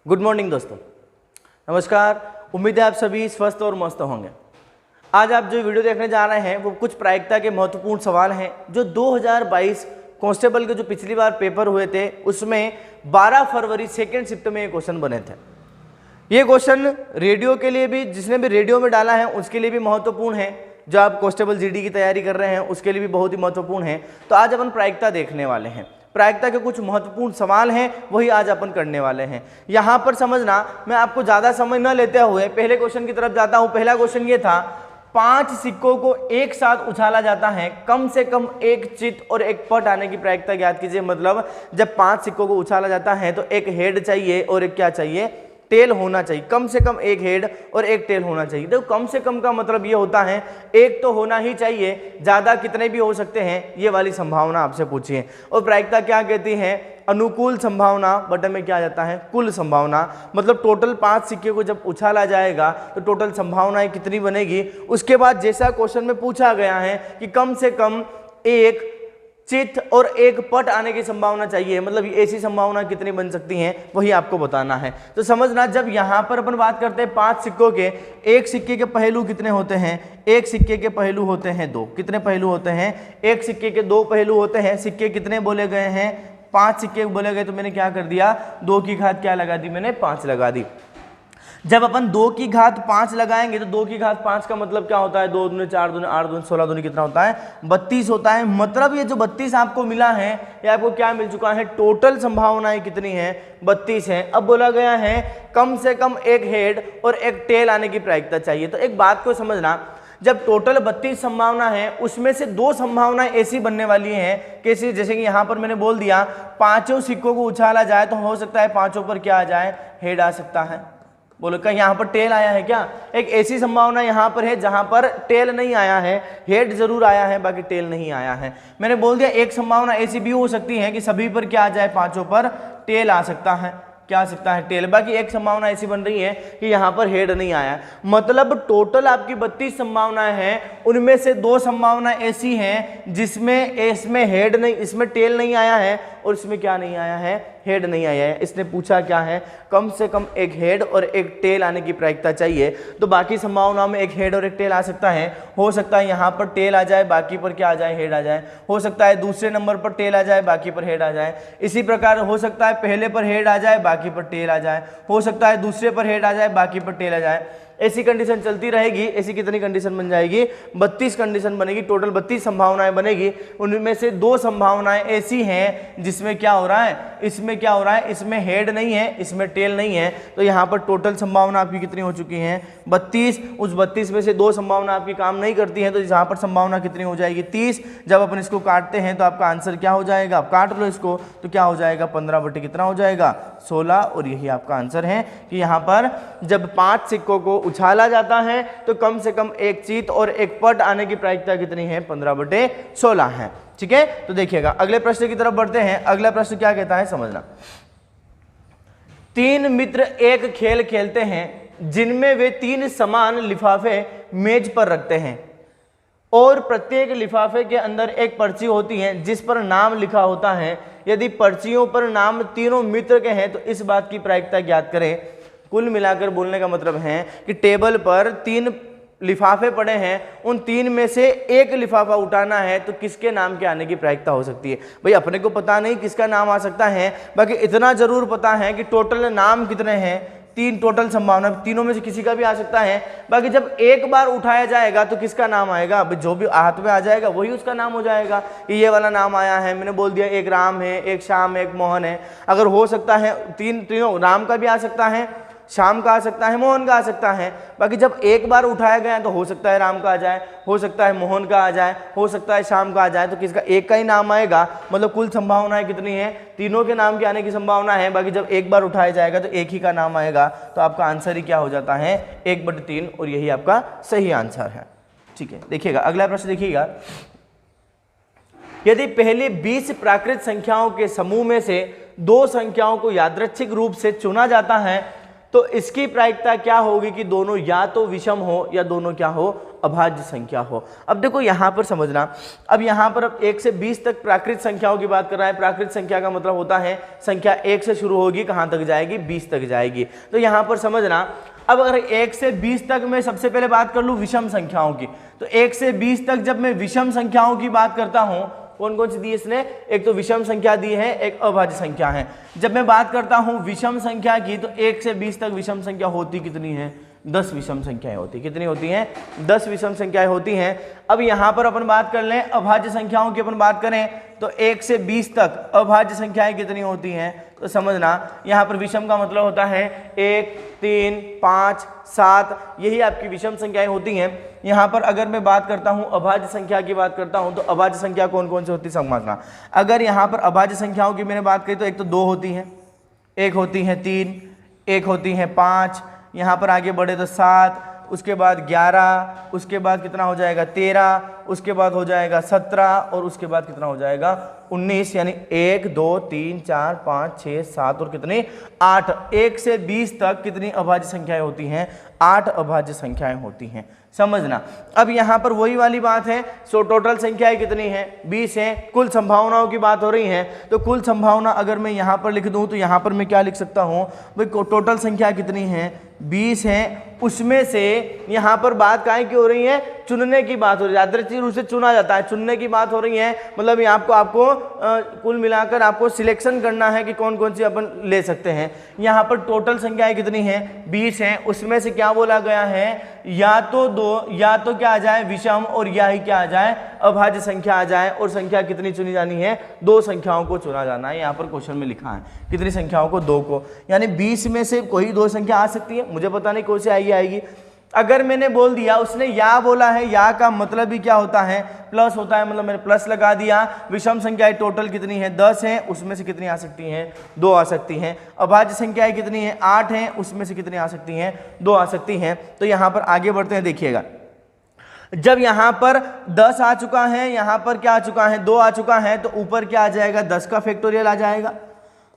Good morning दोस्तों, नमस्कार। उम्मीद है आप सभी स्वस्थ और मस्त होंगे। आज आप जो वीडियो देखने जा रहे हैं वो कुछ प्रायिकता के महत्वपूर्ण सवाल हैं जो 2022 कांस्टेबल के जो पिछली बार पेपर हुए थे उसमें 12 फरवरी सेकेंड शिफ्ट में ये क्वेश्चन बने थे। ये क्वेश्चन रेडियो के लिए भी, जिसने भी रेडियो में डाला है उसके लिए भी महत्वपूर्ण है, जो आप कांस्टेबल जीडी की तैयारी कर रहे हैं उसके लिए भी बहुत ही महत्वपूर्ण है। तो आज अपन प्रायिकता देखने वाले हैं। प्रायिकता के कुछ महत्वपूर्ण सवाल हैं वही आज अपन करने वाले हैं। यहाँ पर समझना, मैं आपको ज़्यादा समय न लेते हुए पहले क्वेश्चन की तरफ जाता हूँ। पहला क्वेश्चन ये था, 5 सिक्कों को एक साथ उछाला जाता है, कम से कम एक चित और एक पट आने की प्रायिकता ज्ञात कीजिए। मतलब जब 5 सिक्कों को उछाला जाता है तो एक हेड चाहिए और एक क्या चाहिए, टेल होना चाहिए। कम से कम एक हेड और एक टेल होना चाहिए। देखो कम से कम का मतलब ये होता है एक तो होना ही चाहिए, ज़्यादा कितने भी हो सकते हैं, ये वाली संभावना आपसे पूछिए। और प्रायिकता क्या कहती है, अनुकूल संभावना बटे में क्या आ जाता है, कुल संभावना। मतलब टोटल 5 सिक्के को जब उछाला जाएगा तो टोटल संभावनाएं कितनी बनेगी। उसके बाद जैसा क्वेश्चन में पूछा गया है कि कम से कम एक चित और एक पट आने की संभावना चाहिए, मतलब ऐसी संभावना कितनी बन सकती हैं वही आपको बताना है। तो समझना, जब यहाँ पर अपन बात करते हैं 5 सिक्कों के, एक सिक्के के पहलू कितने होते हैं, एक सिक्के के पहलू होते हैं 2। कितने पहलू होते हैं, एक सिक्के के 2 पहलू होते हैं। सिक्के कितने बोले गए हैं, 5 सिक्के बोले गए, तो मैंने क्या कर दिया, 2 की घात क्या लगा दी, मैंने 5 लगा दी। जब अपन 2 की घात 5 लगाएंगे तो 2 की घात 5 का मतलब क्या होता है, 2 दूनी 4 दूनी 8 दूनी 16 दूनी कितना होता है, 32 होता है। मतलब ये जो 32 आपको मिला है ये आपको क्या मिल चुका है, टोटल संभावनाएं कितनी है, 32 है। अब बोला गया है कम से कम एक हेड और एक टेल आने की प्रायिकता चाहिए। तो एक बात को समझना, जब टोटल 32 संभावना है उसमें से 2 संभावनाएं ऐसी बनने वाली हैं कैसी, जैसे कि यहाँ पर मैंने बोल दिया 5 सिक्कों को उछाला जाए तो हो सकता है 5 पर क्या आ जाए, हेड आ सकता है। बोलो क्या यहाँ पर टेल आया है क्या, एक ऐसी संभावना यहाँ पर है जहाँ पर टेल नहीं आया है, हेड जरूर आया है बाकी टेल नहीं आया है। मैंने बोल दिया एक संभावना ऐसी भी हो सकती है कि सभी पर क्या आ जाए, 5 पर टेल आ सकता है, क्या आ सकता है, टेल। बाकी एक संभावना ऐसी बन रही है कि यहाँ पर हेड नहीं आया। मतलब टोटल आपकी 32 संभावनाएं हैं, उनमें से 2 संभावनाएं ऐसी हैं जिसमें इसमें हेड नहीं, इसमें टेल नहीं आया है और इसमें क्या नहीं आया है, हेड नहीं आया है। इसने पूछा क्या है, कम से कम एक हेड और एक टेल आने की प्रायिकता चाहिए। तो बाकी संभावनाओं में एक हेड और एक टेल आ सकता है। हो सकता है यहाँ पर टेल आ जाए बाकी पर क्या आ जाए, हेड आ जाए। हो सकता है दूसरे नंबर पर टेल आ जाए बाकी पर हेड आ जाए। इसी प्रकार हो सकता है पहले पर हेड आ जाए बाकी पर टेल आ जाए। हो सकता है दूसरे पर हेड आ जाए बाकी पर टेल आ जाए। ऐसी कंडीशन चलती रहेगी। ऐसी कितनी कंडीशन बन जाएगी, 32 कंडीशन बनेगी। टोटल 32 संभावनाएं बनेगी, उनमें से 2 संभावनाएं ऐसी हैं जिसमें क्या हो रहा है, इसमें क्या हो रहा है, इसमें हेड नहीं है, इसमें टेल नहीं है। तो यहाँ पर टोटल संभावना आपकी कितनी हो चुकी है, 32। उस 32 में से 2 संभावना आपकी काम नहीं करती है, तो यहाँ पर संभावना कितनी हो जाएगी, 30। जब अपन इसको काटते हैं तो आपका आंसर क्या हो जाएगा, आप काट लो इसको तो क्या हो जाएगा, 15 बटे कितना हो जाएगा, 16। और यही आपका आंसर है कि यहाँ पर जब 5 सिक्कों को उछाला जाता है तो कम से कम एक चीत और एक पट आने की प्रायिकता कितनी है, 15 बटे 16 है। ठीक है, तो देखिएगा अगले प्रश्न की तरफ बढ़ते हैं। अगला प्रश्न क्या कहता है समझना, 3 मित्र एक खेल खेलते हैं जिनमें वे 3 समान लिफाफे मेज पर रखते हैं और प्रत्येक लिफाफे के अंदर एक पर्ची होती है जिस पर नाम लिखा होता है। यदि पर्चियों पर नाम तीनों मित्र के हैं तो इस बात की प्रायिकता ज्ञात करें। कुल मिलाकर बोलने का मतलब है कि टेबल पर 3 लिफाफे पड़े हैं, उन 3 में से एक लिफाफा उठाना है तो किसके नाम के आने की प्रायिकता हो सकती है। भाई अपने को पता नहीं किसका नाम आ सकता है, बाकी इतना जरूर पता है कि टोटल नाम कितने हैं, 3 टोटल संभावना, तीनों में से किसी का भी आ सकता है। बाकी जब एक बार उठाया जाएगा तो किसका नाम आएगा, जो भी हाथ में आ जाएगा वही उसका नाम हो जाएगा। ये वाला नाम आया है, मैंने बोल दिया एक राम है, एक श्याम है, एक मोहन है। अगर हो सकता है तीनों, राम का भी आ सकता है, श्याम का आ सकता है, मोहन का आ सकता है। बाकी जब एक बार उठाया गया तो हो सकता है राम का आ जाए, हो सकता है मोहन का आ जाए, हो सकता है श्याम का आ जाए, तो किसका, एक का ही नाम आएगा। मतलब कुल संभावनाएं कितनी है, तीनों के नाम के आने की संभावना है। बाकी जब एक बार उठाया जाएगा तो एक ही का नाम आएगा, तो आपका आंसर ही क्या हो जाता है, 1/3। और यही आपका सही आंसर है। ठीक है, देखिएगा अगला प्रश्न देखिएगा, यदि पहले 20 प्राकृत संख्याओं के समूह में से 2 संख्याओं को यादृच्छिक रूप से चुना जाता है तो इसकी प्रायिकता क्या होगी कि दोनों या तो विषम हो या दोनों क्या हो, अभाज्य संख्या हो। अब देखो यहाँ पर समझना, अब यहाँ पर अब 1 से 20 तक प्राकृत संख्याओं की बात कर रहा है। प्राकृत संख्या का मतलब होता है संख्या 1 से शुरू होगी, कहाँ तक जाएगी, 20 तक जाएगी। तो यहाँ पर समझना, अब अगर 1 से 20 तक मैं सबसे पहले बात कर लूँ विषम संख्याओं की, तो 1 से 20 तक जब मैं विषम संख्याओं की बात करता हूँ, कौन कौन सी दी इसने, एक तो विषम संख्या दी है, एक अभाज्य संख्या है। जब मैं बात करता हूं विषम संख्या की, तो 1 से 20 तक विषम संख्या होती कितनी है, 10 विषम संख्याएं होती, कितनी होती हैं, 10 विषम संख्याएं होती हैं। अब यहां पर अपन बात कर लें अभाज्य संख्याओं की, अपन बात करें तो 1 से 20 तक अभाज्य संख्याएं कितनी होती हैं, तो समझना यहाँ पर विषम का मतलब होता है 1, 3, 5, 7, यही आपकी विषम संख्याएं होती हैं। यहाँ पर अगर मैं बात करता हूँ अभाज्य संख्या की बात करता हूँ, तो अभाज्य संख्या कौन कौन सी होती है समझना। अगर यहाँ पर अभाज्य संख्याओं की मैंने बात करी तो एक तो 2 होती हैं, एक होती है 3, एक होती है 5, यहाँ पर आगे बढ़े तो 7, उसके बाद 11, उसके बाद कितना हो जाएगा 13, उसके बाद हो जाएगा 17 और उसके बाद कितना हो जाएगा 19, यानी 1, 2, 3, 4, 5, 6, 7 और कितनी 8। 1 से 20 तक कितनी अभाज्य संख्याएं होती हैं, 8 अभाज्य संख्याएं होती हैं, समझना। अब यहाँ पर वही वाली बात है, सो टोटल संख्याएं कितनी हैं, 20 हैं। कुल संभावनाओं की बात हो रही है, तो कुल संभावना अगर मैं यहाँ पर लिख दूँ तो यहाँ पर मैं क्या लिख सकता हूँ भाई, टोटल संख्या कितनी है, 20 हैं। उसमें से यहाँ पर बात काहे की हो रही है, चुनने की बात हो रही है, यादृच्छिक रूप से चुना जाता है, चुनने की बात हो रही है। मतलब यहाँ आपको कुल मिलाकर आपको सिलेक्शन करना है कि कौन कौन सी अपन ले सकते हैं। यहाँ पर टोटल संख्याएं कितनी हैं, 20 हैं। उसमें से क्या बोला गया है, या तो या तो क्या आ जाए विषम, और या ही क्या आ जाए अभाज्य संख्या आ जाए। और संख्या कितनी चुनी जानी है, 2 संख्याओं को चुना जाना है। यहाँ पर क्वेश्चन में लिखा है कितनी संख्याओं को, 2 को, यानी 20 में से कोई 2 संख्या आ सकती है, मुझे पता नहीं कौन सी आएगी। अगर मैंने बोल दिया, उसने या बोला है, या का मतलब भी क्या होता है, प्लस होता है, मतलब मैंने प्लस लगा दिया। विषम संख्याएं टोटल कितनी है, 10 हैं, उसमें से कितनी आ सकती हैं, 2 आ सकती हैं। अभाज्य संख्याएं कितनी है, 8 हैं, उसमें से कितनी आ सकती हैं, 2 आ सकती हैं। तो यहाँ पर आगे बढ़ते हैं, देखिएगा जब यहाँ पर 10 आ चुका है, यहाँ पर क्या आ चुका है, 2 आ चुका है, तो ऊपर क्या आ जाएगा, 10 का फैक्टोरियल आ जाएगा,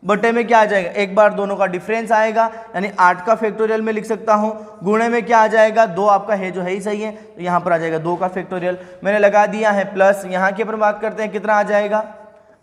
बटे में क्या आ जाएगा, एक बार दोनों का डिफरेंस आएगा, यानी 8 का फैक्टोरियल में लिख सकता हूं। गुणे में क्या आ जाएगा, 2 आपका है जो है ही सही है, तो यहां पर आ जाएगा 2 का फैक्टोरियल, मैंने लगा दिया है प्लस। यहां की अपन बात करते हैं कितना आ जाएगा,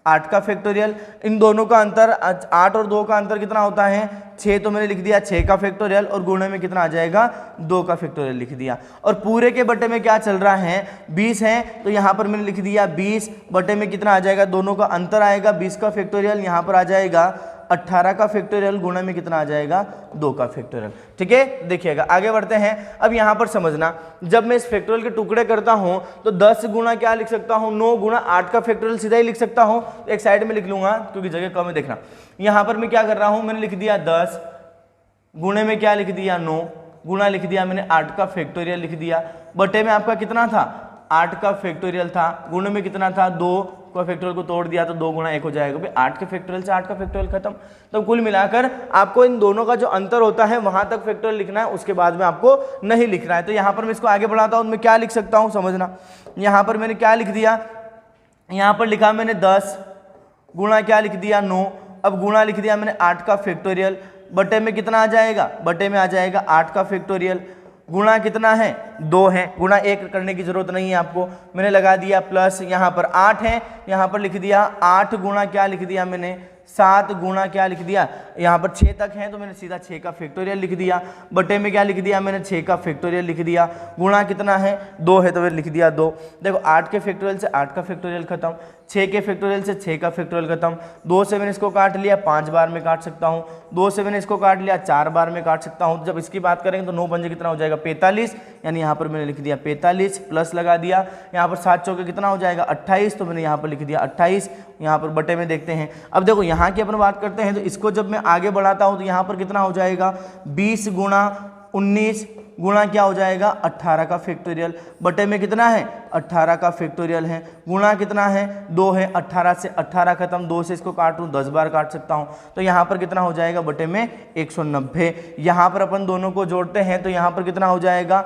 8 का फैक्टोरियल। इन दोनों का अंतर 8 और 2 का अंतर कितना होता है, 6, तो मैंने लिख दिया 6 का फैक्टोरियल, और गुणे में कितना आ जाएगा, 2 का फैक्टोरियल लिख दिया। और पूरे के बटे में क्या चल रहा है, 20 है, तो यहाँ पर मैंने लिख दिया 20, बटे में कितना आ जाएगा, दोनों का अंतर आएगा, 20 का फैक्टोरियल, यहाँ पर आ जाएगा 18 का फैक्टोरियल, गुणा में कितना आ जाएगा, 2 का फैक्टोरियल। ठीक है, देखिएगा आगे बढ़ते हैं। अब यहाँ पर समझना, जब मैं इस फैक्टोरियल के टुकड़े करता हूँ तो 10 गुणा क्या लिख सकता हूँ, 9 गुणा 8 का फैक्टोरियल सीधा ही लिख सकता हूँ। तो एक साइड में लिख लूंगा क्योंकि जगह कम है, देखना यहाँ पर मैं क्या कर रहा हूँ, मैंने लिख दिया 10, गुणे में क्या लिख दिया 9, गुणा लिख दिया मैंने 8 का फैक्टोरियल लिख दिया, बटे में आपका कितना था, 8 का फैक्टोरियल था, गुणे में कितना था, 2 का फैक्टोरियल को तोड़ दिया तो 2 गुणा 1 हो जाएगा भाई, 8 के फैक्टोरियल से 8 का फैक्टोरियल खत्म। तो कुल मिलाकर आपको इन दोनों का जो अंतर होता है वहां तक फैक्टोरियल लिखना है, उसके बाद में आपको नहीं लिखना है। तो यहाँ पर मैं इसको आगे बढ़ाता हूँ, मैं क्या लिख सकता हूँ समझना। यहाँ पर मैंने क्या लिख दिया, यहाँ पर लिखा मैंने 10, गुणा क्या लिख दिया 9, अब गुणा लिख दिया मैंने 8 का फैक्टोरियल, बटे में कितना आ जाएगा, बटे में आ जाएगा 8 का फैक्टोरियल, गुणा कितना है, 2 है, गुणा 1 करने की जरूरत नहीं है आपको, मैंने लगा दिया प्लस। यहाँ पर 8 है, यहाँ पर लिख दिया 8 गुणा क्या लिख दिया मैंने, 7 गुणा क्या लिख दिया, यहाँ पर 6 तक है तो मैंने सीधा 6 का फैक्टोरियल लिख दिया, बटे में क्या लिख दिया मैंने, 6 का फैक्टोरियल लिख दिया, गुणा कितना है, 2 है तो मैंने लिख दिया 2। देखो 8 के फैक्टोरियल से 8 का फैक्टोरियल खत्म, 6 के फैक्टोरियल से 6 का फैक्टोरियल खत्म, 2 से मैंने इसको काट लिया 5 बार में काट सकता हूँ, 2 से मैंने इसको काट लिया 4 बार में काट सकता हूँ। जब इसकी बात करेंगे तो 9 पंजे कितना हो जाएगा 45, यानी यहाँ पर मैंने लिख दिया 45, प्लस लगा दिया, यहाँ पर 7 चौके कितना हो जाएगा 28, तो मैंने यहाँ पर लिख दिया 28। यहाँ पर बटे में देखते हैं, अब देखो यहाँ की अपन बात करते हैं तो इसको जब मैं आगे बढ़ाता हूँ तो यहाँ पर कितना हो जाएगा 20 गुणा 19 गुणा क्या हो जाएगा 18 का फैक्टोरियल, बटे में कितना है 18 का फैक्टोरियल है, गुणा कितना है 2 है, 18 से 18 खत्म, 2 से इसको काटूँ 10 बार काट सकता हूँ, तो यहाँ पर कितना हो जाएगा बटे में 190। यहाँ पर अपन दोनों को जोड़ते हैं तो यहाँ पर कितना हो जाएगा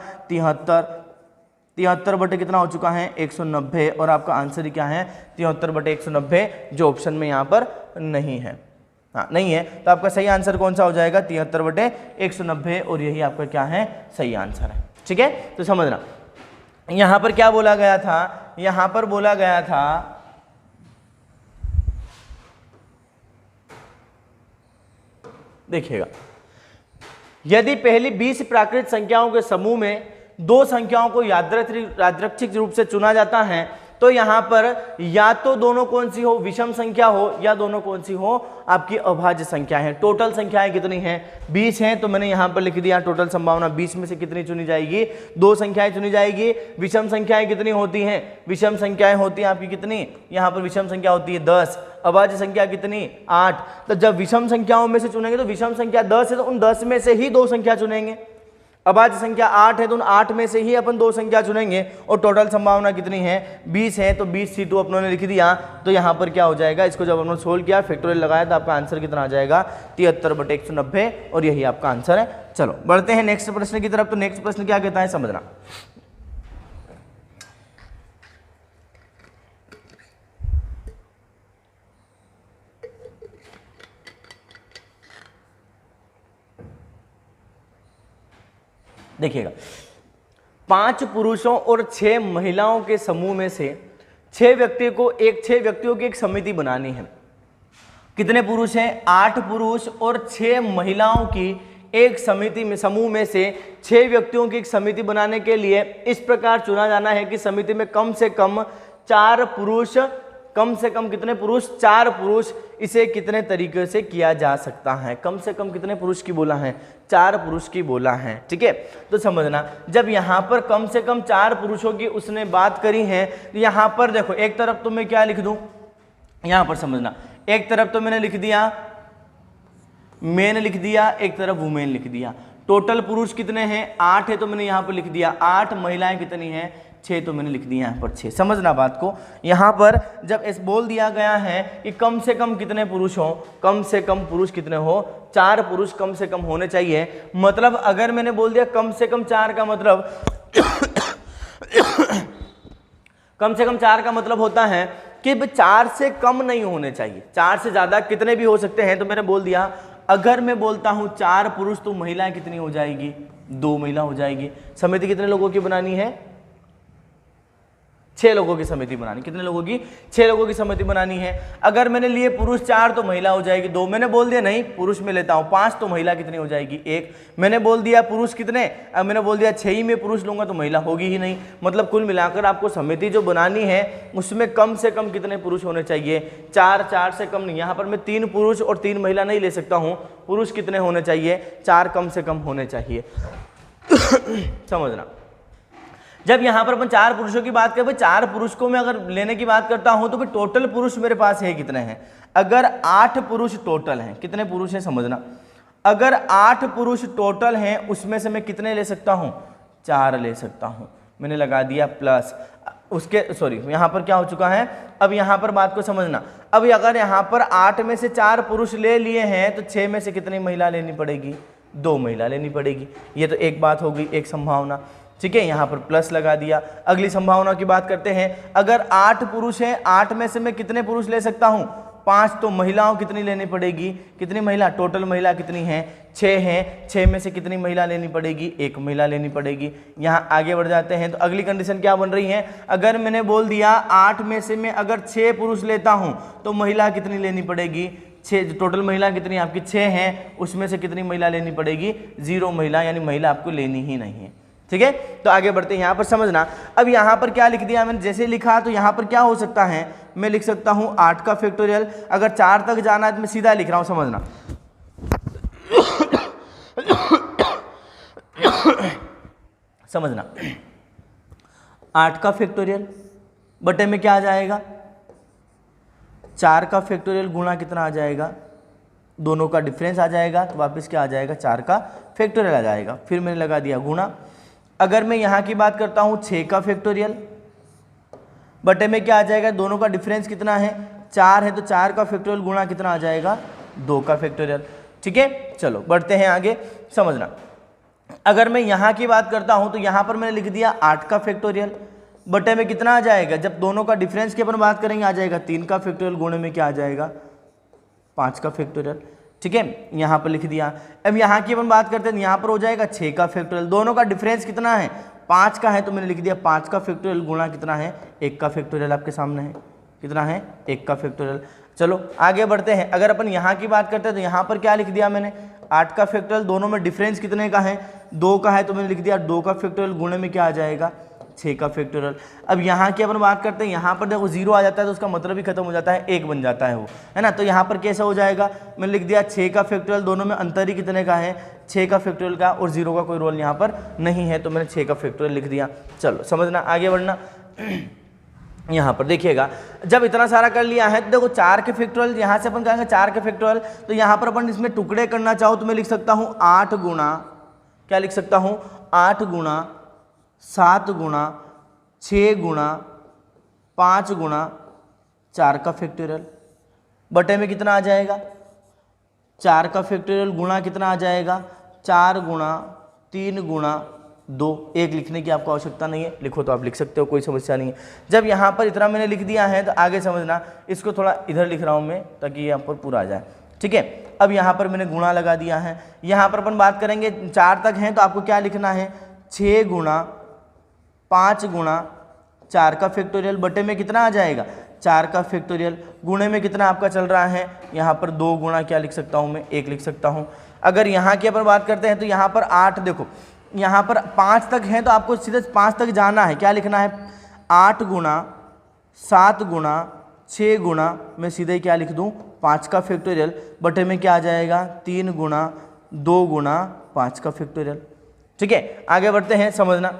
73 बटे कितना हो चुका है 190, और आपका आंसर ही क्या है 73 बटे 190, जो ऑप्शन में यहाँ पर नहीं है, हाँ नहीं है, तो आपका सही आंसर कौन सा हो जाएगा 73 बटे 190, और यही आपका क्या है सही आंसर है। ठीक है, तो समझना यहां पर क्या बोला गया था, यहां पर बोला गया था देखिएगा, यदि पहली 20 प्राकृत संख्याओं के समूह में दो संख्याओं को यादृच्छिक रूप से चुना जाता है तो यहां पर या तो दोनों कौन सी हो, विषम संख्या हो, या दोनों कौन सी हो, आपकी अभाज्य संख्या है। टोटल संख्याएं कितनी हैं, 20 हैं, तो मैंने यहां पर लिख दिया टोटल संभावना 20 में से कितनी चुनी जाएगी, दो संख्याएं चुनी जाएगी। विषम संख्याएं कितनी होती हैं, विषम संख्याएं होती हैं आपकी कितनी, यहां पर विषम संख्या होती है 10, अभाज्य संख्या कितनी 8। तो जब विषम संख्याओं में से चुनेंगे तो विषम संख्या 10 है तो उन 10 में से ही दो संख्या चुनेंगे, अभाज्य संख्या 8 है तो उन 8 में से ही अपन दो संख्या चुनेंगे, और टोटल संभावना कितनी है 20 है, तो 20 C2 अपनों ने लिख दिया। तो यहाँ पर क्या हो जाएगा, इसको जब अपनों सोल्व किया फैक्टोरियल लगाया तो आपका आंसर कितना आ जाएगा 73/190, और यही आपका आंसर है। चलो बढ़ते हैं नेक्स्ट प्रश्न की तरफ। तो नेक्स्ट प्रश्न क्या कहता है समझना, देखिएगा, 5 पुरुषों और 6 महिलाओं के समूह में से 6 व्यक्तियों की एक समिति बनानी है। कितने पुरुष हैं, 8 पुरुष और 6 महिलाओं की एक समिति में, समूह में से 6 व्यक्तियों की एक समिति बनाने के लिए इस प्रकार चुना जाना है कि समिति में कम से कम 4 पुरुष, कम से कम कितने पुरुष, 4 पुरुष। इसे कितने तरीके से किया जा सकता है, कम से कम कितने पुरुष की बोला है, 4 पुरुष की बोला है। ठीक है, तो समझना, जब यहां पर कम से कम 4 पुरुषों की उसने बात करी है, तो यहां पर देखो एक तरफ तो मैं क्या लिख दूं, यहां पर समझना, एक तरफ तो मैंने लिख दिया मेन लिख दिया, एक तरफ वुमेन लिख दिया। टोटल पुरुष कितने हैं, 8 है तो मैंने यहां पर लिख दिया 8, महिलाएं कितनी हैं 6, तो मैंने लिख दिया यहाँ पर 6। समझना बात को, यहाँ पर जब इस बोल दिया गया है कि कम से कम कितने पुरुष हो, कम से कम पुरुष कितने हो, 4 पुरुष कम से कम होने चाहिए। मतलब अगर मैंने बोल दिया कम से कम 4 का मतलब कम से कम 4 का मतलब होता है कि 4 से कम नहीं होने चाहिए, 4 से ज्यादा कितने भी हो सकते हैं। तो मैंने बोल दिया अगर मैं बोलता हूं 4 पुरुष तो महिलाएं कितनी हो जाएगी, 2 महिला हो जाएगी। समिति कितने लोगों की बनानी है, 6 लोगों की समिति बनानी। कितने लोगों की, 6 लोगों की समिति बनानी है। अगर मैंने लिए पुरुष 4 तो महिला हो जाएगी 2। मैंने बोल दिया नहीं पुरुष में लेता हूं 5 तो महिला कितनी हो जाएगी 1। मैंने बोल दिया पुरुष कितने, अब मैंने बोल दिया 6 ही में पुरुष लूंगा तो महिला होगी ही नहीं। मतलब कुल मिलाकर आपको समिति जो बनानी है उसमें कम से कम कितने पुरुष होने चाहिए, 4 से कम नहीं। यहाँ पर मैं 3 पुरुष और 3 महिला नहीं ले सकता हूँ, पुरुष कितने होने चाहिए, 4 कम से कम होने चाहिए। समझना, जब यहां पर अपन 4 पुरुषों की बात करें, 4 पुरुष को मैं अगर लेने की बात करता हूं तो फिर टोटल पुरुष मेरे पास है कितने हैं। अगर 8 पुरुष टोटल हैं, कितने पुरुष हैं समझना, अगर 8 पुरुष टोटल हैं उसमें से मैं कितने ले सकता हूं, 4 ले सकता हूं। मैंने लगा दिया प्लस उसके, सॉरी यहां पर क्या हो चुका है, अब यहां पर बात को समझना। अब अगर यहां पर 8 में से 4 पुरुष ले लिए हैं तो 6 में से कितनी महिला लेनी पड़ेगी, 2 महिला लेनी पड़ेगी। ये तो एक बात हो गई, एक संभावना। ठीक है, यहाँ पर प्लस लगा दिया। अगली संभावना की बात करते हैं, अगर 8 पुरुष हैं, 8 में से मैं कितने पुरुष ले सकता हूँ, 5, तो महिलाओं कितनी लेनी पड़ेगी, कितनी महिला, टोटल महिला कितनी है 6 हैं, 6 में से कितनी महिला लेनी पड़ेगी, 1 महिला लेनी पड़ेगी। यहाँ आगे बढ़ जाते हैं तो अगली कंडीशन क्या बन रही है, अगर मैंने बोल दिया 8 में से मैं अगर 6 पुरुष लेता हूँ तो महिला कितनी लेनी पड़ेगी, 6, टोटल महिला कितनी आपकी 6 हैं, उसमें से कितनी महिला लेनी पड़ेगी, 0 महिला, यानी महिला आपको लेनी ही नहीं है। ठीक है, तो आगे बढ़ते हैं। यहाँ पर समझना, अब यहाँ पर क्या लिख दिया मैंने, जैसे लिखा तो यहाँ पर क्या हो सकता है, मैं लिख सकता हूँ 8 का फैक्टोरियल। अगर 4 तक जाना है तो मैं सीधा लिख रहा हूँ, समझना। समझना, 8 का फैक्टोरियल बटे में क्या आ जाएगा, 4 का फैक्टोरियल गुणा कितना आ जाएगा, दोनों का डिफरेंस आ जाएगा, तो वापस क्या आ जाएगा, 4 का फैक्टोरियल आ जाएगा। फिर मैंने लगा दिया गुणा। अगर मैं यहाँ की बात करता हूँ 6 का फैक्टोरियल बटे में क्या आ जाएगा, दोनों का डिफरेंस कितना है, 4 है, तो 4 का फैक्टोरियल गुणा कितना आ जाएगा, 2 का फैक्टोरियल। ठीक है, चलो बढ़ते हैं आगे। समझना, अगर मैं यहाँ की बात करता हूँ तो यहाँ पर मैंने लिख दिया 8 का फैक्टोरियल बटे में कितना आ जाएगा, जब दोनों का डिफरेंस की अपन बात करेंगे आ जाएगा 3 का फैक्टोरियल गुणे में क्या आ जाएगा, 5 का फैक्टोरियल। ठीक है, यहाँ पर लिख दिया। अब यहाँ की अपन बात करते हैं, यहाँ पर हो जाएगा 6 का फैक्टोरियल, दोनों का डिफरेंस कितना है 5 का है तो मैंने लिख दिया 5 का फैक्टोरियल गुणा कितना है 1 का फैक्टोरियल आपके सामने है, कितना है 1 का फैक्टोरियल। चलो आगे बढ़ते हैं। अगर अपन यहाँ की बात करते हैं तो यहाँ पर क्या लिख दिया मैंने 8 का फैक्टोरियल, दोनों में डिफरेंस कितने का है 2 का है तो मैंने लिख दिया 2 का फैक्टोरियल गुणे में क्या आ जाएगा 6 का फैक्टोरियल। अब यहाँ की अपन बात करते हैं, यहाँ पर देखो 0 आ जाता है तो उसका मतलब ही खत्म हो जाता है, 1 बन जाता है वो, है ना। तो यहाँ पर कैसे हो जाएगा, मैंने लिख दिया 6 का फैक्टोरियल, दोनों में अंतर ही कितने का है 6 का फैक्टोरियल का, और 0 का कोई रोल यहाँ पर नहीं है तो मैंने 6 का फैक्टोरियल लिख दिया। चलो समझना, आगे बढ़ना। यहाँ पर देखिएगा, जब इतना सारा कर लिया है तो देखो 4 के फैक्टोरियल, यहाँ से अपन कहेंगे 4 के फैक्टोरियल, तो यहाँ पर अपन इसमें टुकड़े करना चाहो तो मैं लिख सकता हूँ 8 गुणा, क्या लिख सकता हूँ 8 गुणा 7 गुणा 6 गुणा 5 गुणा 4 का फैक्टोरियल, बटे में कितना आ जाएगा 4 का फैक्टोरियल गुणा कितना आ जाएगा 4 गुणा 3 गुणा 2। 1 लिखने की आपको आवश्यकता नहीं है, लिखो तो आप लिख सकते हो, कोई समस्या नहीं है। जब यहाँ पर इतना मैंने लिख दिया है तो आगे समझना, इसको थोड़ा इधर लिख रहा हूँ मैं ताकि यहाँ पर पूरा आ जाए, ठीक है। अब यहाँ पर मैंने गुणा लगा दिया है। यहाँ पर अपन बात करेंगे 4 तक हैं तो आपको क्या लिखना है 6 गुणा 5 गुणा 4 का फैक्टोरियल, बटे में कितना आ जाएगा 4 का फैक्टोरियल, गुणे में कितना आपका चल रहा है यहाँ पर 2 गुणा क्या लिख सकता हूँ मैं 1 लिख सकता हूँ। अगर यहाँ की अपन बात करते हैं तो यहाँ पर 8, देखो यहाँ पर 5 तक है तो आपको सीधे 5 तक जाना है, क्या लिखना है 8 गुणा 7 गुणा 6 गुणा, मैं सीधे क्या लिख दूँ 5 का फैक्टोरियल, बटे में क्या आ जाएगा 3 गुणा 2 गुणा 5 का फैक्टोरियल, ठीक है। आगे बढ़ते हैं, समझना।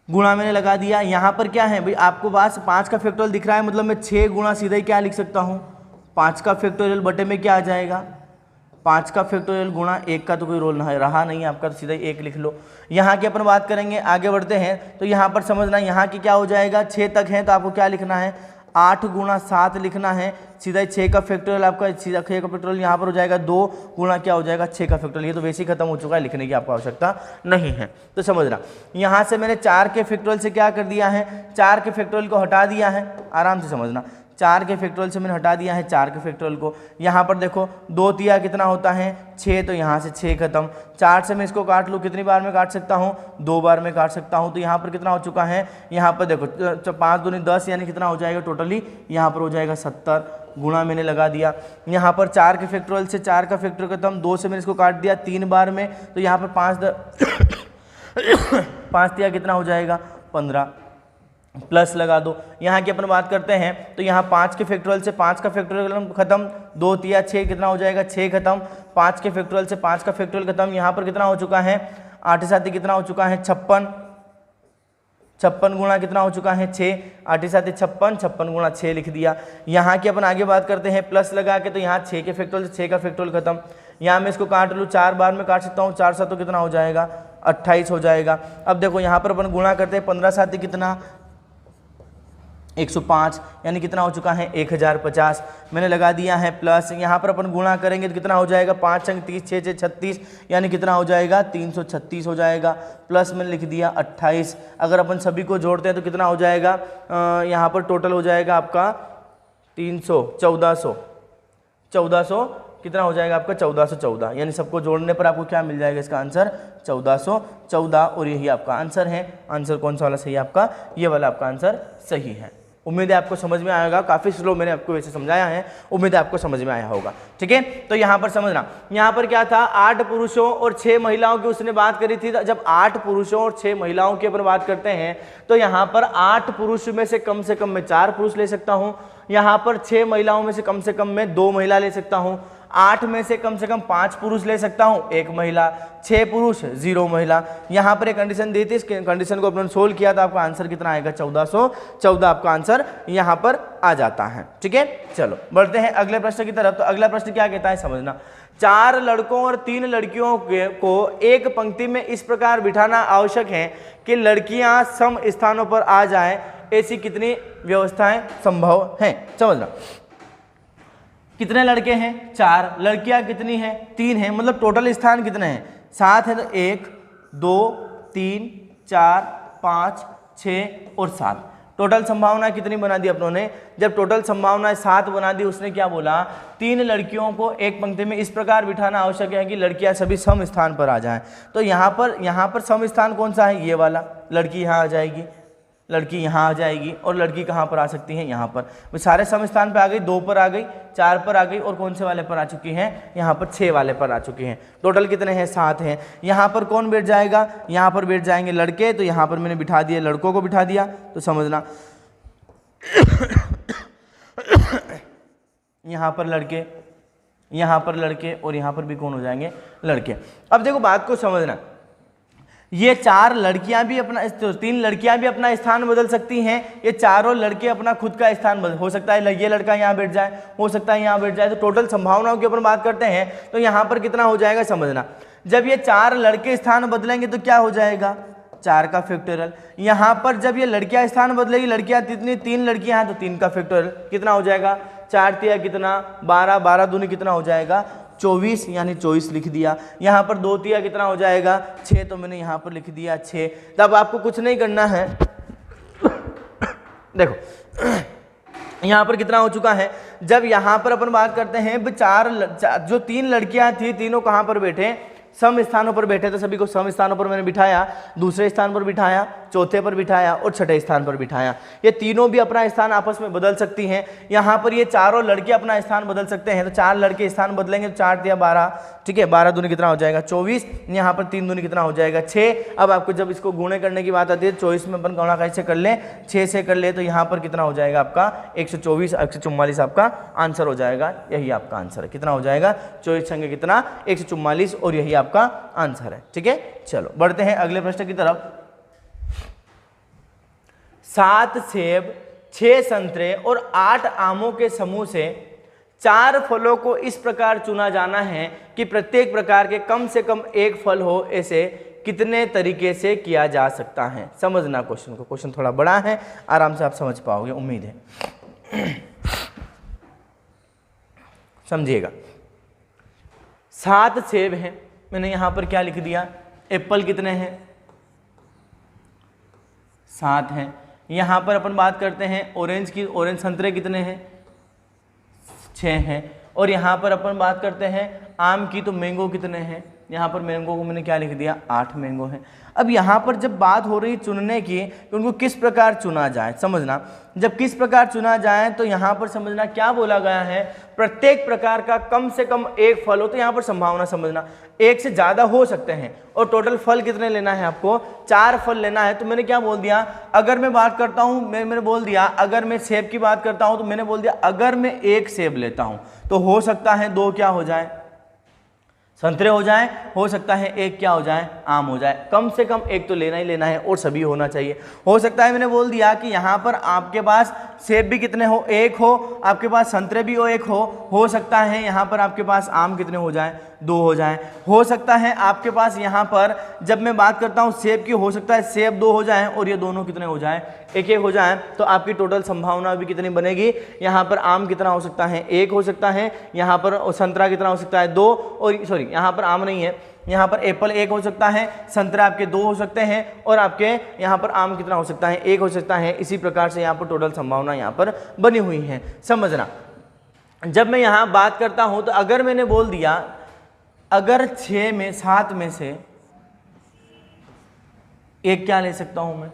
गुणा मैंने लगा दिया। यहाँ पर क्या है भाई, आपको पास 5 का फैक्टोरियल दिख रहा है, मतलब मैं 6 गुणा सीधा ही क्या लिख सकता हूँ 5 का फैक्टोरियल, बटे में क्या आ जाएगा 5 का फैक्टोरियल गुणा 1 का तो कोई रोल रहा नहीं आपका, तो सीधा ही 1 लिख लो। यहाँ की अपन बात करेंगे, आगे बढ़ते हैं। तो यहाँ पर समझना, यहाँ की क्या हो जाएगा 6 तक है तो आपको क्या लिखना है 8 गुणा 7 लिखना है, सीधा ही 6 का फैक्टोरियल आपका, सीधा 6 का फैक्टोरियल यहाँ पर हो जाएगा 2 गुणा क्या हो जाएगा 6 का फैक्टोरियल। ये तो वैसे ही खत्म हो चुका है, लिखने की आपको आवश्यकता नहीं है। तो समझना, यहाँ से मैंने 4 के फैक्टोरियल से क्या कर दिया है 4 के फैक्टोरियल को हटा दिया है, आराम से समझना, 4 के फैक्टोरियल से मैंने हटा दिया है 4 के फैक्टोरियल को। यहाँ पर देखो 2 तिया कितना होता है 6, तो यहाँ से 6 खत्म। 4 से मैं इसको काट लूँ, कितनी बार में काट सकता हूँ 2 बार में काट सकता हूँ। तो यहाँ पर कितना हो चुका है, यहाँ पर देखो 5 दूनी 10, यानी कितना हो जाएगा टोटली यहाँ पर हो जाएगा 70, गुणा मैंने लगा दिया। यहाँ पर 4 के फैक्टोरियल से 4 का फैक्टोरियल खत्म, 2 से मैंने इसको काट दिया 3 बार में, तो यहाँ पर 5 तिया कितना हो जाएगा 15, प्लस लगा दो। यहाँ की अपन बात करते हैं तो यहाँ 5 के फैक्टोरियल से 5 का फैक्टोरियल खत्म, 2 तिया 6 कितना हो जाएगा 6 खत्म, 5 के फैक्टोरियल से 5 का फैक्टोरियल खत्म। यहाँ पर कितना हो चुका है 8 साथी कितना हो चुका है 56, 56 गुणा कितना हो चुका है 6, 8 साथी 56, 56 गुणा 6 लिख दिया। यहाँ की अपन आगे बात करते हैं प्लस लगा के, तो यहाँ 6 के फैक्टोरियल से 6 का फैक्टोरियल खत्म। यहाँ मैं इसको काट लूँ, 4 बार में काट सकता हूँ, 4 सात तो कितना हो जाएगा 28 हो जाएगा। अब देखो यहाँ पर अपन गुणा करते हैं, 15 साथी कितना 105, यानी कितना हो चुका है 1050, मैंने लगा दिया है प्लस। यहाँ पर अपन गुणा करेंगे तो कितना हो जाएगा 5 अंक 30, 6 6 36, यानी कितना हो जाएगा 336 हो जाएगा, प्लस मैंने लिख दिया 28। अगर अपन सभी को जोड़ते हैं तो कितना हो जाएगा, यहाँ पर टोटल हो जाएगा आपका 1400 कितना हो जाएगा आपका 1414, यानी सबको जोड़ने पर आपको क्या मिल जाएगा, इसका आंसर 1414, और यही आपका आंसर है। आंसर कौन सा वाला सही है आपका, ये वाला आपका आंसर सही है। उम्मीद है आपको समझ में आएगा, काफ़ी स्लो मैंने आपको वैसे समझाया है, उम्मीद है आपको समझ में आया होगा, ठीक है। तो यहाँ पर समझना, यहाँ पर क्या था 8 पुरुषों और 6 महिलाओं की उसने बात करी थी। जब 8 पुरुषों और 6 महिलाओं की अपन बात करते हैं तो यहाँ पर 8 पुरुष में से कम मैं 4 पुरुष ले सकता हूँ, यहाँ पर 6 महिलाओं में से कम मैं 2 महिला ले सकता हूँ, 8 में से कम 5 पुरुष ले सकता हूँ, 1 महिला, 6 पुरुष 0 महिला। यहाँ पर एक कंडीशन दी थी, इस कंडीशन को अपने सोल्व किया था, आपका आंसर कितना आएगा 1414, आपका आंसर यहाँ पर आ जाता है, ठीक है। चलो बढ़ते हैं अगले प्रश्न की तरफ। तो अगला प्रश्न क्या कहता है समझना, 4 लड़कों और 3 लड़कियों को एक पंक्ति में इस प्रकार बिठाना आवश्यक है कि लड़कियां सम स्थानों पर आ जाएं, ऐसी कितनी व्यवस्थाएं संभव हैं। समझना, कितने लड़के हैं 4, लड़कियां कितनी हैं 3 हैं, मतलब टोटल स्थान कितने हैं 7 है, तो 1 2 3 4 5 6 और 7, टोटल संभावना कितनी बना दी अपनों ने? जब टोटल संभावना 7 बना दी, उसने क्या बोला, 3 लड़कियों को एक पंक्ति में इस प्रकार बिठाना आवश्यक है कि लड़कियां सभी सम स्थान पर आ जाएं। तो यहाँ पर सम स्थान कौन सा है? ये वाला। लड़की यहाँ आ जाएगी, लड़की यहाँ आ जाएगी, और लड़की कहाँ पर आ सकती है? यहाँ पर। वो सारे सम स्थान पर आ गई, 2 पर आ गई, 4 पर आ गई, और कौन से वाले पर आ चुकी हैं? यहाँ पर 6 वाले पर आ चुकी हैं। टोटल कितने हैं? 7 हैं। यहाँ पर कौन बैठ जाएगा? यहाँ पर बैठ जाएंगे लड़के, तो यहाँ पर मैंने बिठा दिया, लड़कों को बिठा दिया, तो समझना यहाँ पर लड़के, यहाँ पर लड़के, और यहाँ पर भी कौन हो जाएंगे? लड़के। अब देखो बात को समझना, ये 4 लड़कियां भी अपना, 3 लड़कियां भी अपना स्थान बदल सकती हैं, ये चारों लड़के अपना खुद का स्थान बदल, हो सकता है ये लड़का यहाँ बैठ जाए, हो सकता है यहाँ बैठ जाए। तो टोटल संभावनाओं के ऊपर बात करते हैं, तो यहाँ पर कितना हो जाएगा समझना। जब ये 4 लड़के स्थान बदलेंगे तो क्या हो जाएगा? 4 का फैक्टोरियल। यहाँ पर जब ये लड़कियां स्थान बदलेगी, लड़कियां कितनी? 3 लड़कियां हैं, तो 3 का फैक्टोरियल कितना हो जाएगा? 4 तिया कितना? 12, 12 दूनी कितना हो जाएगा? 24, यानी 24 लिख दिया। यहाँ पर 2 तिया कितना हो जाएगा? 6, तो मैंने यहाँ पर लिख दिया 6। तब आपको कुछ नहीं करना है, देखो यहाँ पर कितना हो चुका है। जब यहाँ पर अपन बात करते हैं, जो 3 लड़कियां थी, तीनों कहाँ पर बैठे? सम स्थानों पर बैठे। तो सभी को सम स्थानों पर मैंने बिठाया, दूसरे स्थान पर बिठाया, चौथे पर बिठाया, और छठे स्थान पर बिठाया। ये तीनों भी अपना स्थान आपस में बदल सकती हैं। यहाँ पर ये चारों लड़के अपना स्थान बदल सकते हैं, तो 4 लड़के स्थान बदलेंगे, तो 4 या 12, ठीक है, 12 दूनी कितना हो जाएगा? 24। यहाँ पर 3 दूनी कितना हो जाएगा? 6। अब आपको जब इसको गुणे करने की बात आती है, 24 में अपन गुणा कैसे कर ले? 6 से कर ले, तो यहाँ पर कितना हो जाएगा आपका? 124, 144 आपका आंसर हो जाएगा। यही आपका आंसर है। कितना हो जाएगा? 24 संगे कितना? 144, और यही आपका आंसर है। ठीक है, चलो बढ़ते हैं अगले प्रश्न की तरफ। 7 सेब, 6 संतरे और 8 आमों के समूह से 4 फलों को इस प्रकार चुना जाना है कि प्रत्येक प्रकार के कम से कम एक फल हो। ऐसे कितने तरीके से किया जा सकता है? समझना क्वेश्चन को। क्वेश्चन थोड़ा बड़ा है, आराम से आप समझ पाओगे, उम्मीद है। समझिएगा, 7 सेब हैं, मैंने यहाँ पर क्या लिख दिया? एप्पल कितने हैं? 7 हैं। यहाँ पर अपन बात करते हैं ऑरेंज की, ऑरेंज संतरे कितने हैं? 6 हैं। और यहाँ पर अपन बात करते हैं आम की, तो मैंगो कितने हैं? यहाँ पर मैंगो को मैंने क्या लिख दिया? 8 मैंगो हैं। अब यहाँ पर जब बात हो रही चुनने की, कि उनको किस प्रकार चुना जाए, समझना। जब किस प्रकार चुना जाए, तो यहाँ पर समझना क्या बोला गया है? प्रत्येक प्रकार का कम से कम एक फल हो। तो यहाँ पर संभावना समझना, 1 से ज़्यादा हो सकते हैं। और टोटल फल कितने लेना है आपको? 4 फल लेना है। तो मैंने क्या बोल दिया? अगर मैं बात करता हूँ, मैंने बोल दिया, अगर मैं सेब की बात करता हूँ, तो मैंने बोल दिया अगर मैं 1 सेब लेता हूँ, तो हो सकता है 2 क्या हो जाए? संतरे हो जाए, हो सकता है 1 क्या हो जाए? आम हो जाए। कम से कम 1 तो लेना ही लेना है, और सभी होना चाहिए। हो सकता है, मैंने बोल दिया कि यहाँ पर आपके पास सेब भी कितने हो? 1 हो, आपके पास संतरे भी 1 हो सकता है यहाँ पर आपके पास आम कितने हो जाए? 2 हो जाए। हो सकता है आपके पास यहाँ पर, जब मैं बात करता हूँ सेब की, हो सकता है सेब 2 हो जाए, और ये दोनों कितने हो जाए? 1-1 हो जाए। तो आपकी टोटल संभावना भी कितनी बनेगी? यहाँ पर आम कितना हो सकता है? 1 हो सकता है। यहाँ पर संतरा कितना हो सकता है? 2, और सॉरी यहाँ पर आम नहीं है, यहाँ पर एप्पल 1 हो सकता है, संतरा आपके 2 हो सकते हैं, और आपके यहाँ पर आम कितना हो सकता है? 1 हो सकता है। इसी प्रकार से यहाँ पर टोटल संभावना यहाँ पर बनी हुई है। समझना, जब मैं यहाँ बात करता हूँ, तो अगर मैंने बोल दिया अगर 7 में से 1 क्या ले सकता हूँ मैं?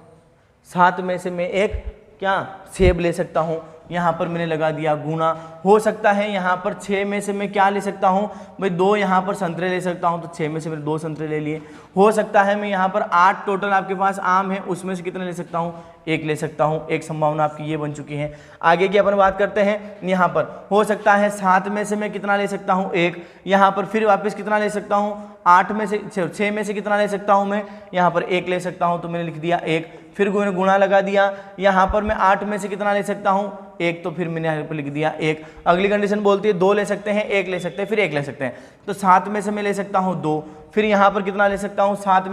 7 में से मैं 1 क्या सेब ले सकता हूँ। यहाँ पर मैंने लगा दिया गुना। हो सकता है यहाँ पर 6 में से मैं क्या ले सकता हूँ भाई? 2 यहाँ पर संतरे ले सकता हूँ, तो 6 में से मैंने 2 संतरे ले लिए। हो सकता है मैं यहाँ पर 8 टोटल आपके पास आम है, उसमें से कितने ले सकता हूँ? 1 ले सकता हूँ। एक संभावना आपकी ये बन चुकी है। आगे की अपन बात करते हैं। यहाँ पर हो सकता है 7 में से मैं कितना ले सकता हूँ? 1। यहाँ पर फिर वापस कितना ले सकता हूँ? 8 में से 6 में से कितना ले सकता हूँ मैं? यहाँ पर 1 ले सकता हूँ, तो मैंने लिख दिया 1। फिर गुणा लगा दिया। यहाँ पर मैं 8 में से कितना ले सकता हूँ? 1, तो फिर मैंने यहाँ पर लिख दिया 1। अगली कंडीशन बोलती है 2 ले सकते हैं, 1 ले सकते हैं, फिर 1 ले सकते हैं। तो 7 में से मैं ले सकता हूँ 2। फिर यहाँ पर कितना ले सकता हूँ? 6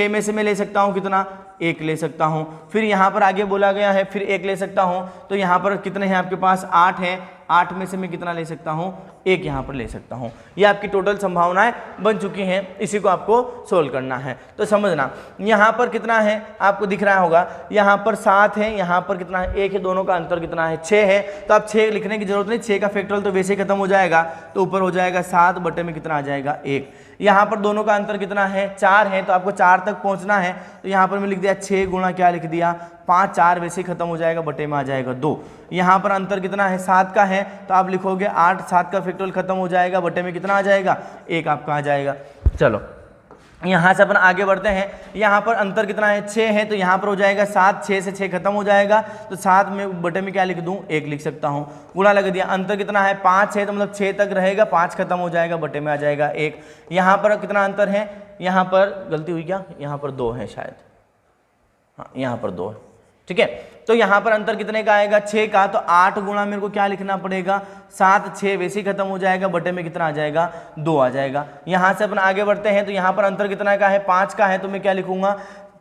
में से मैं ले सकता हूँ कितना? 1 ले सकता हूँ। फिर यहाँ पर आगे बोला गया है फिर 1 ले सकता हूँ, तो यहाँ पर कितने हैं आपके पास? 8 हैं। 8 में से मैं कितना ले सकता हूँ, 1 यहाँ पर ले सकता हूँ। ये आपकी टोटल संभावनाएं बन चुकी हैं, इसी को आपको सोल्व करना है। तो समझना यहाँ पर कितना है आपको दिख रहा होगा, यहाँ पर 7 है, यहाँ पर कितना है 1 है, दोनों का अंतर कितना है 6 है। तो अब 6 लिखने की जरूरत नहीं, 6 का फैक्टोरियल तो वैसे ही खत्म हो जाएगा, तो ऊपर हो जाएगा 7 बटे में कितना आ जाएगा 1। यहाँ पर दोनों का अंतर कितना है 4 है, तो आपको 4 तक पहुँचना है। तो यहाँ पर मैं लिख दिया 6 गुणा क्या लिख दिया 5, 4 वैसे ही खत्म हो जाएगा, बटे में आ जाएगा 2। यहाँ पर अंतर कितना है 7 का है, तो आप लिखोगे 8, 7 का फैक्टोरियल खत्म हो जाएगा, बटे में कितना आ जाएगा 1 आपका आ जाएगा। चलो यहाँ से अपन आगे बढ़ते हैं। यहाँ पर अंतर कितना है 6 है, तो यहाँ पर हो जाएगा 7, 6 से 6 खत्म हो जाएगा, तो 7 में बटे में क्या लिख दूँ 1 लिख सकता हूँ। गुणा लग दिया, अंतर कितना है 5 है, तो मतलब 6 तक रहेगा, 5 खत्म हो जाएगा, बटे में आ जाएगा 1। यहाँ पर कितना अंतर है, यहाँ पर गलती हुई क्या, यहाँ पर 2 है शायद, हाँ यहाँ पर 2 है, ठीक है। तो यहाँ पर अंतर कितने का आएगा 6 का, तो 8 गुणा मेरे को क्या लिखना पड़ेगा 7, 6 वैसे ही खत्म हो जाएगा, बटे में कितना आ जाएगा 2 आ जाएगा। यहाँ से अपन आगे बढ़ते हैं, तो यहाँ पर अंतर कितना का है 5 का है, तो मैं क्या लिखूंगा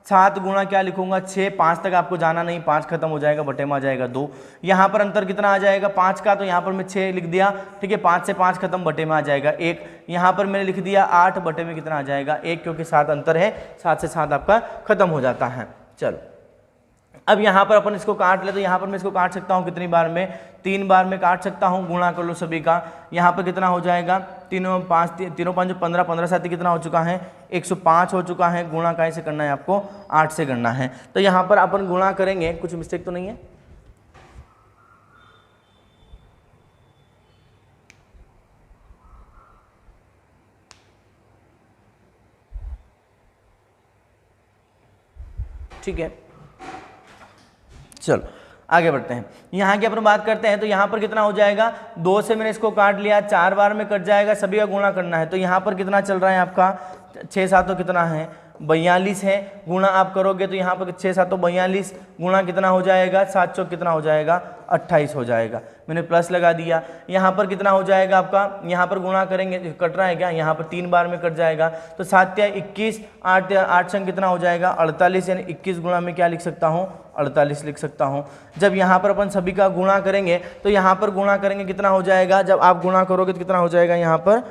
7 गुणा क्या लिखूंगा 6, 5 तक आपको जाना नहीं, 5 खत्म हो जाएगा, बटे में आ जाएगा 2। यहाँ पर अंतर कितना आ जाएगा 5 का, तो यहाँ पर मैं 6 लिख दिया, ठीक है, 5 से 5 खत्म, बटे में आ जाएगा 1। यहाँ पर मैंने लिख दिया 8, बटे में कितना आ जाएगा 1, क्योंकि 7 अंतर है, 7 से 7 आपका खत्म हो जाता है। चलो अब यहाँ पर अपन इसको काट ले, तो यहाँ पर मैं इसको काट सकता हूँ कितनी बार में 3 बार में काट सकता हूँ, गुणा कर लो सभी का। यहाँ पर कितना हो जाएगा 3 5 15, 15 7 कितना हो चुका है 105 हो चुका है। गुणा कैसे करना है आपको 8 से करना है, तो यहाँ पर अपन गुणा करेंगे, कुछ मिस्टेक तो नहीं है। ठीक है, चलो आगे बढ़ते हैं। यहाँ की अपन बात करते हैं, तो यहाँ पर कितना हो जाएगा 2 से मैंने इसको काट लिया, 4 बार में कट जाएगा, सभी का गुणा करना है। तो यहाँ पर कितना चल रहा है आपका 6 7 कितना है 42 है, गुणा आप करोगे तो यहाँ पर 6 7 42 गुणा कितना हो जाएगा 7 चौक कितना हो जाएगा 28 हो जाएगा, मैंने प्लस लगा दिया। यहाँ पर कितना हो जाएगा आपका, यहाँ पर गुणा करेंगे, कट रहा है क्या, यहाँ पर 3 बार में कट जाएगा, तो 7 या 21, 8 संग कितना हो जाएगा 48, यानी 21 गुणा में क्या लिख सकता हूँ 48 लिख सकता हूँ। जब यहाँ पर अपन सभी का गुणा करेंगे, तो यहाँ पर गुणा करेंगे कितना हो जाएगा, जब आप गुणा करोगे तो कितना हो जाएगा, यहाँ पर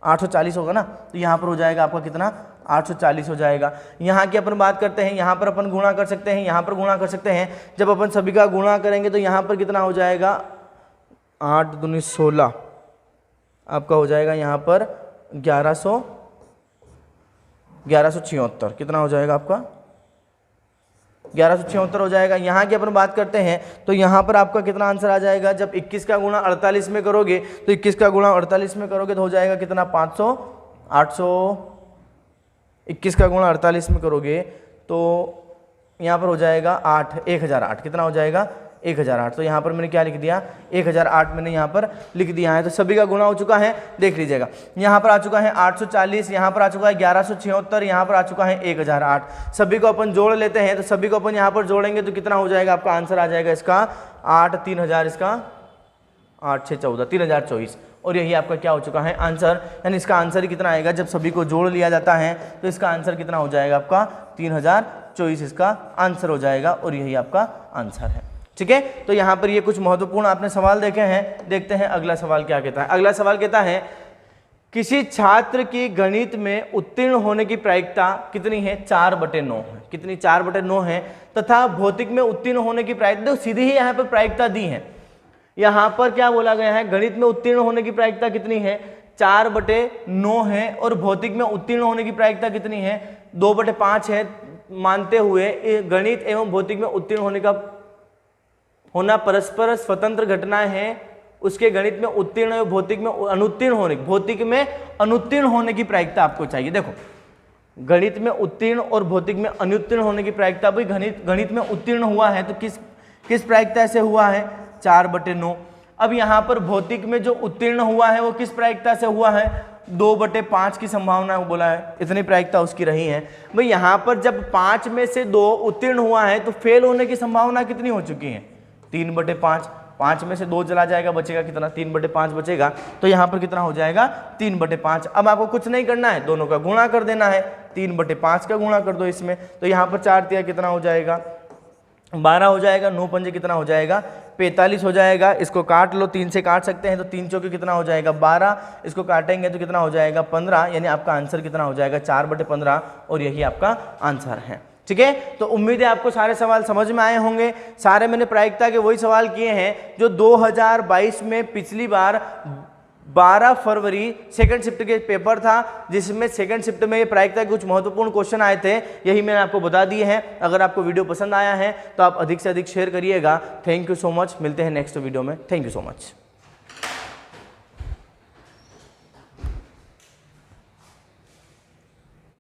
840 होगा ना, तो यहाँ पर हो जाएगा आपका कितना 840 हो जाएगा। यहाँ की अपन बात करते हैं, यहाँ पर अपन गुणा कर सकते हैं, यहाँ पर गुणा कर सकते हैं। जब अपन सभी का गुणा करेंगे तो यहाँ पर कितना हो जाएगा 8 दूनी 16 आपका हो जाएगा, यहाँ पर 1176 कितना हो जाएगा आपका 1176 हो जाएगा। यहाँ की अपन बात करते हैं, तो यहाँ पर आपका कितना आंसर आ जाएगा, जब 21 का गुणा 48 में करोगे, तो 21 का गुणा 48 में करोगे तो हो जाएगा कितना 500 800, 21 का गुणा 48 में करोगे तो यहाँ पर हो जाएगा 1008 कितना हो जाएगा 1008। तो यहाँ पर मैंने क्या लिख दिया 1008 मैंने यहाँ पर लिख दिया है। तो सभी का गुणा हो चुका है, देख लीजिएगा, यहाँ पर आ चुका है 840, यहाँ पर आ चुका है 1176, यहाँ पर आ चुका है 1008। सभी को अपन जोड़ लेते हैं, तो सभी को अपन यहाँ पर जोड़ेंगे तो कितना हो जाएगा, आपका आंसर आ जाएगा इसका 8 3000, इसका 8 6 14 3024, और यही आपका क्या हो चुका है आंसर। यानी इसका आंसर ही कितना आएगा, जब सभी को जोड़ लिया जाता है तो इसका आंसर कितना हो जाएगा आपका 3024, इसका आंसर हो जाएगा, और यही आपका आंसर है। ठीक है, तो यहाँ पर ये कुछ महत्वपूर्ण आपने सवाल देखे हैं। देखते हैं अगला सवाल क्या कहता है। अगला सवाल कहता है किसी छात्र की गणित में उत्तीर्ण होने की प्रायिकता कितनी है, 4/9 है। कितनी, 4/9 है। तथा भौतिक में उत्तीर्ण होने की प्रायिकता, सीधी ही यहाँ पर प्रायिकता दी है। यहाँ पर क्या बोला गया है, गणित में उत्तीर्ण होने की प्रायिकता कितनी है, 4/9 है, और भौतिक में उत्तीर्ण होने की प्रायिकता कितनी है, 2/5 है। मानते हुए गणित एवं भौतिक में उत्तीर्ण होना परस्पर स्वतंत्र घटनाएं हैं, उसके गणित में उत्तीर्ण एवं भौतिक में अनुत्तीर्ण होने की प्रायिकता आपको चाहिए। देखो, गणित में उत्तीर्ण और भौतिक में अनुत्तीर्ण होने की प्रायिकता, भाई गणित में उत्तीर्ण हुआ है तो किस प्रायिकता से हुआ है, 4/9। अब यहाँ पर भौतिक में जो उत्तीर्ण हुआ है वो किस प्रायिकता से हुआ है, 2/5 की संभावना बोला है, इतनी प्रायिकता उसकी रही है। भाई यहाँ पर जब 5 में से 2 उत्तीर्ण हुआ है तो फेल होने की संभावना कितनी हो चुकी है, 3/5। 5 में से 2 चला जाएगा, बचेगा कितना, 3/5 बचेगा। तो यहाँ पर कितना हो जाएगा, 3/5। अब आपको कुछ नहीं करना है, दोनों का गुणा कर देना है, 3/5 का गुणा कर दो इसमें, तो यहाँ पर 4 3 कितना हो जाएगा, 12 हो जाएगा, 9 पंजे कितना हो जाएगा 45 हो जाएगा। इसको काट लो, 3 से काट सकते हैं तो 3 चौके कितना हो जाएगा 12, इसको काटेंगे तो कितना हो जाएगा 15, यानी आपका आंसर कितना हो जाएगा 4/15 और यही आपका आंसर है। ठीक है, तो उम्मीद है आपको सारे सवाल समझ में आए होंगे। सारे मैंने प्रायिकता के वही सवाल किए हैं जो 2022 में पिछली बार 12 फरवरी सेकंड शिफ्ट के पेपर था, जिसमें सेकंड शिफ्ट में ये प्रायिकता के कुछ महत्वपूर्ण क्वेश्चन आए थे, यही मैंने आपको बता दिए हैं। अगर आपको वीडियो पसंद आया है तो आप अधिक से अधिक शेयर करिएगा। थैंक यू सो मच, मिलते हैं नेक्स्ट वीडियो में। Thank you so much.